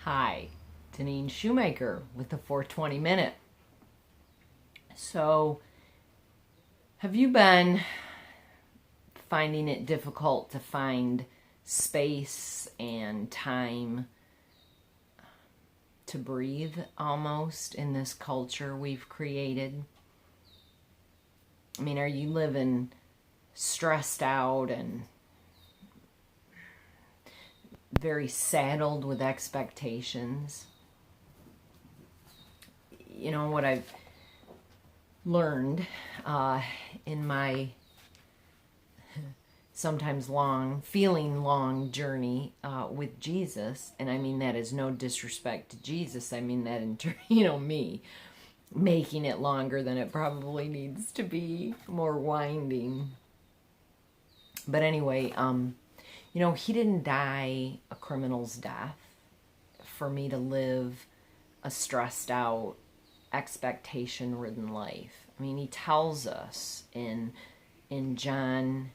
Hi, Deneen Shoemaker with the 420 Minute. So, have you been finding it difficult to find space and time to breathe almost in this culture we've created? I mean, are you living stressed out and very saddled with expectations? You know, what I've learned in my sometimes feeling long journey with Jesus, and I mean that is no disrespect to Jesus. I mean that in me making it longer than it probably needs to be, more winding. But anyway, he didn't die a criminal's death for me to live a stressed out, expectation ridden life. I mean, he tells us in John,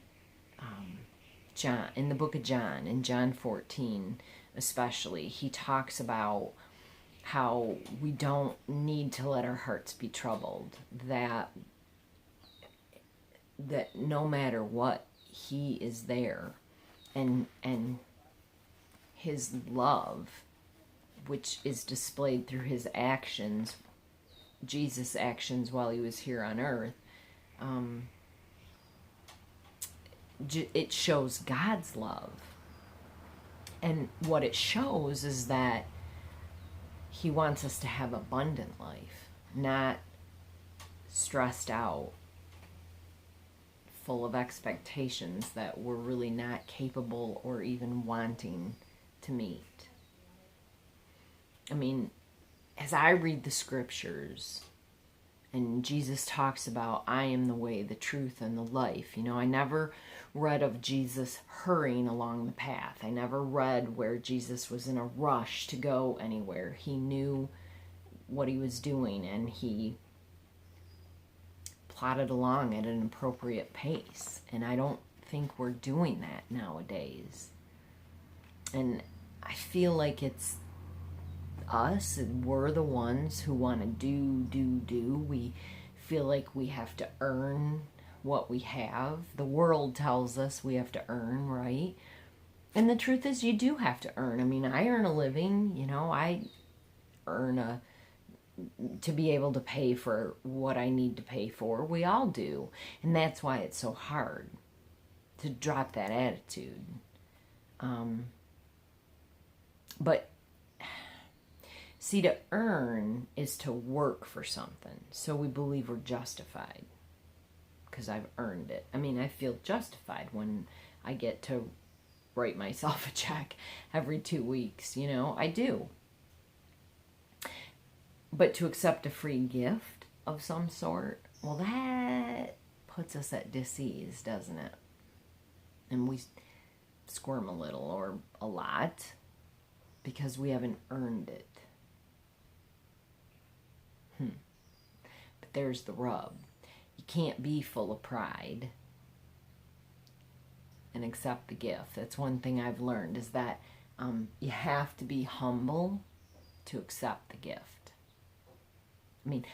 in the book of John, in John 14 especially, he talks about how we don't need to let our hearts be troubled, that no matter what, he is there, and his love, which is displayed through his actions, Jesus' actions while he was here on earth, it shows God's love. And what it shows is that he wants us to have abundant life, not stressed out, full of expectations that we're really not capable or even wanting to meet. I mean, as I read the scriptures, and Jesus talks about, I am the way, the truth, and the life. I never read of Jesus hurrying along the path. I never read where Jesus was in a rush to go anywhere. He knew what he was doing, and he plodded along at an appropriate pace. And I don't think we're doing that nowadays. And I feel like it's us, we're the ones who want to do. We feel like we have to earn what we have. The world tells us we have to earn, right? And the truth is, you do have to earn. I mean, I earn a living, I earn to be able to pay for what I need to pay for. We all do. And that's why it's so hard to drop that attitude. But see, to earn is to work for something. So we believe we're justified because I've earned it. I mean, I feel justified when I get to write myself a check every 2 weeks. I do. But to accept a free gift of some sort, well, that puts us at dis-ease, doesn't it? And we squirm a little or a lot because we haven't earned it. But there's the rub. You can't be full of pride and accept the gift. That's one thing I've learned, is that you have to be humble to accept the gift. I mean,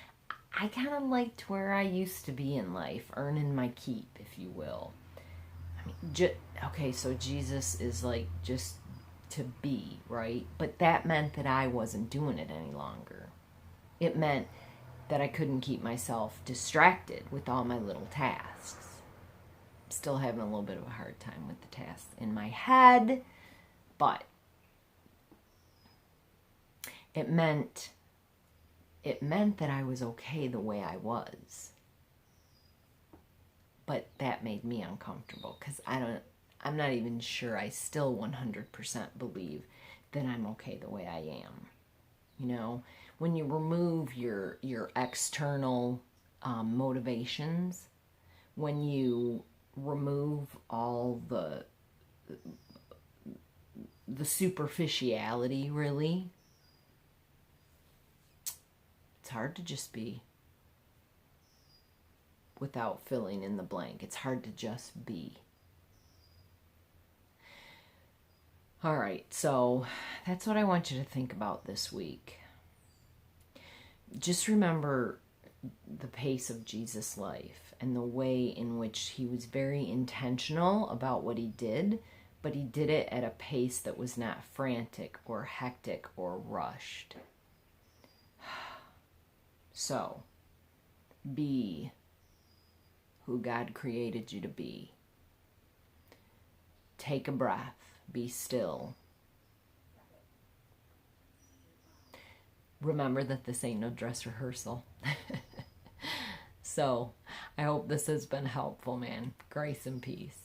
I kind of liked where I used to be in life, earning my keep, if you will. I mean, okay, so Jesus is like just to be, right? But that meant that I wasn't doing it any longer. It meant that I couldn't keep myself distracted with all my little tasks. I'm still having a little bit of a hard time with the tasks in my head, but it meant that I was okay the way I was. But that made me uncomfortable because I'm not even sure I still 100% believe that I'm okay the way I am. When you remove your external motivations, when you remove all the superficiality, really, it's hard to just be without filling in the blank. It's hard to just be. All right, so that's what I want you to think about this week. Just remember the pace of Jesus' life and the way in which he was very intentional about what he did, but he did it at a pace that was not frantic or hectic or rushed. So, be who God created you to be. Take a breath. Be still. Remember that this ain't no dress rehearsal. So, I hope this has been helpful, man. Grace and peace.